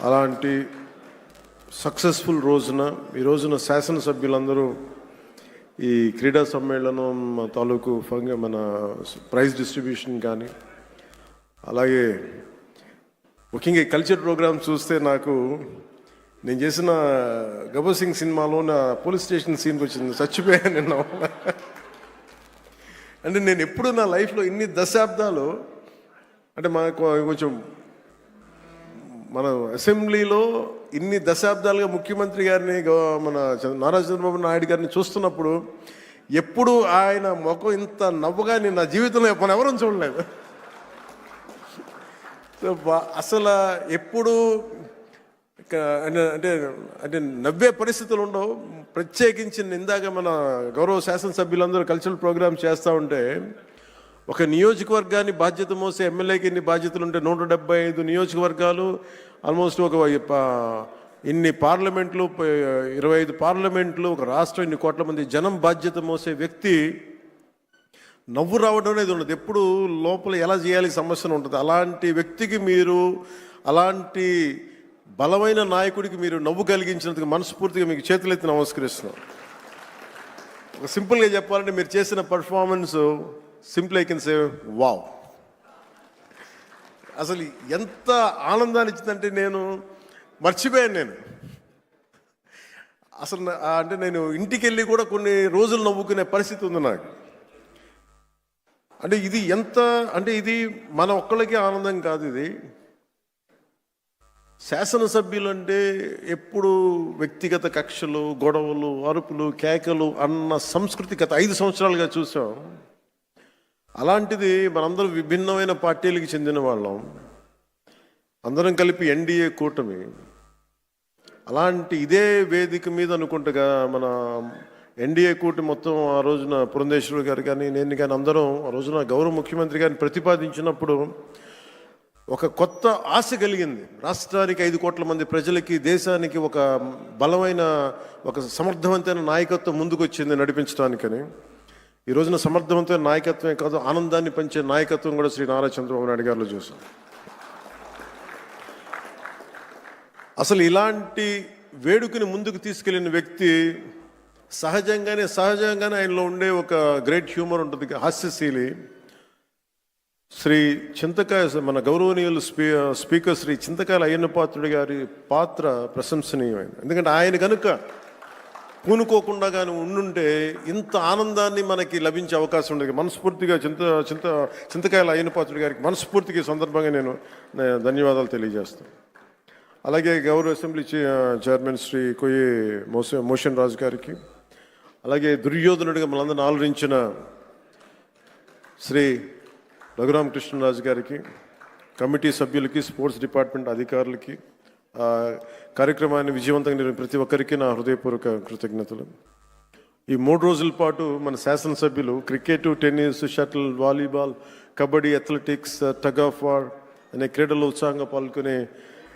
అలాంటి సక్సెస్ఫుల్ రోజున ఈ రోజున శాసనసభ్యులందరూ ఈ క్రీడా సమ్మేళనం తాలూకు మన ప్రైజ్ డిస్ట్రిబ్యూషన్ కానీ అలాగే ముఖ్యంగా ఈ కల్చర్ ప్రోగ్రామ్ చూస్తే నాకు నేను చేసిన గబ్బర్ సింగ్ సినిమాలో నా పోలీస్ స్టేషన్ సీన్కి వచ్చింది, చచ్చిపోయాను నిన్న. అంటే నేను ఎప్పుడు నా లైఫ్లో ఇన్ని దశాబ్దాలు అంటే మనకు కొంచెం మన అసెంబ్లీలో ఇన్ని దశాబ్దాలుగా ముఖ్యమంత్రి గారిని మన నారా చంద్రబాబు నాయుడు గారిని చూస్తున్నప్పుడు ఎప్పుడు ఆయన ముఖం ఇంత నవ్వుగా నేను నా జీవితంలో మనం ఎవరూ చూడలేదు. అసలు ఎప్పుడు అంటే అంటే నవ్వే పరిస్థితులు ఉండవు. ప్రత్యేకించి ఇందాక మన గౌరవ శాసనసభ్యులందరూ కల్చరల్ ప్రోగ్రామ్ చేస్తూ ఉంటే ఒక నియోజకవర్గాన్ని బాధ్యత మోసే ఎమ్మెల్యేకి ఇన్ని బాధ్యతలు ఉంటే 175 నియోజకవర్గాలు, ఆల్మోస్ట్ ఒక ఇన్ని పార్లమెంట్లు, 25 పార్లమెంట్లు, ఒక రాష్ట్రం, ఇన్ని కోట్ల మంది జనం బాధ్యత మోసే వ్యక్తి నవ్వు రావడం అనేది ఉండదు. ఎప్పుడు లోపల ఎలా చేయాలి సమస్యను ఉంటుంది. అలాంటి వ్యక్తికి మీరు, అలాంటి బలమైన నాయకుడికి మీరు నవ్వు కలిగించినందుకు మనస్ఫూర్తిగా మీకు చేతులెత్తి నమస్కరిస్తున్నాం. ఒక సింపుల్గా చెప్పాలంటే మీరు చేసిన performance simple I can say wow. అసలు ఎంత ఆనందాన్ని ఇచ్చిందంటే నేను మర్చిపోయాను. నేను అసలు అంటే నేను ఇంటికి వెళ్ళి కూడా కొన్ని రోజులు నవ్వుకునే పరిస్థితి ఉంది నాకు. అంటే ఇది ఎంత అంటే ఇది మన ఒక్కళ్ళకి ఆనందం కాదు. ఇది శాసనసభ్యులు అంటే ఎప్పుడు వ్యక్తిగత కక్షలు, గొడవలు, అరుపులు, కేకలు అన్న సంస్కృతి గత 5 సంవత్సరాలుగా చూసాం. అలాంటిది మనందరం విభిన్నమైన పార్టీలకు చెందిన వాళ్ళం, అందరం కలిపి ఎన్డీఏ కూటమి. అలాంటి ఇదే వేదిక మీద అనుకుంటగా మన ఎన్డీఏ కూటమి మొత్తం ఆ రోజున పురంధేశ్వరి గారు కానీ నేను కానీ అందరం ఆ రోజున గౌరవ ముఖ్యమంత్రి గారిని ప్రతిపాదించినప్పుడు ఒక కొత్త ఆశ కలిగింది. రాష్ట్రానికి 5 కోట్ల మంది ప్రజలకి, దేశానికి ఒక బలమైన, ఒక సమర్థవంతమైన నాయకత్వం ముందుకు వచ్చింది నడిపించడానికని. ఈ రోజున సమర్థవంతమైన నాయకత్వమే కాదు, ఆనందాన్ని పంచే నాయకత్వం కూడా శ్రీ నారా చంద్రబాబు నాయుడు గారిలో చూసాం. అసలు ఇలాంటి వేడుకని ముందుకు తీసుకెళ్లిన వ్యక్తి సహజంగానే ఆయనలో ఉండే ఒక గ్రేట్ హ్యూమర్ ఉంటుంది, హాస్యశీలి. శ్రీ చింతకాయ మన గౌరవనీయులు స్పీకర్ శ్రీ చింతకాయల అయ్యన్న పాత్రుడి గారి పాత్ర ప్రశంసనీయమైంది. ఎందుకంటే ఆయన కనుక పూనుకోకుండా కానీ ఉండుంటే ఇంత ఆనందాన్ని మనకి లభించే అవకాశం ఉండేది. మనస్ఫూర్తిగా చింతకాయల అయ్యన్న పాత్రుడి గారికి మనస్ఫూర్తిగా సందర్భంగా నేను ధన్యవాదాలు తెలియజేస్తాను. అలాగే గౌరవ అసెంబ్లీ చైర్మన్ శ్రీ కొయ్యి మోషన్ రాజు గారికి, అలాగే దుర్యోధనుడిగా మనందరిని ఆలోచించిన శ్రీ రఘురామకృష్ణరాజు గారికి, కమిటీ సభ్యులకి, స్పోర్ట్స్ డిపార్ట్మెంట్ అధికారులకి, కార్యక్రమాన్ని విజయవంతంగా నిర్వహించిన ప్రతి ఒక్కరికి నా హృదయపూర్వక కృతజ్ఞతలు. ఈ 3 రోజుల పాటు మన శాసనసభ్యులు cricket, tennis, shuttle, volleyball, kabaddi, athletics, tug of war అనే క్రీడల్లో ఉత్సాహంగా పాల్గొనే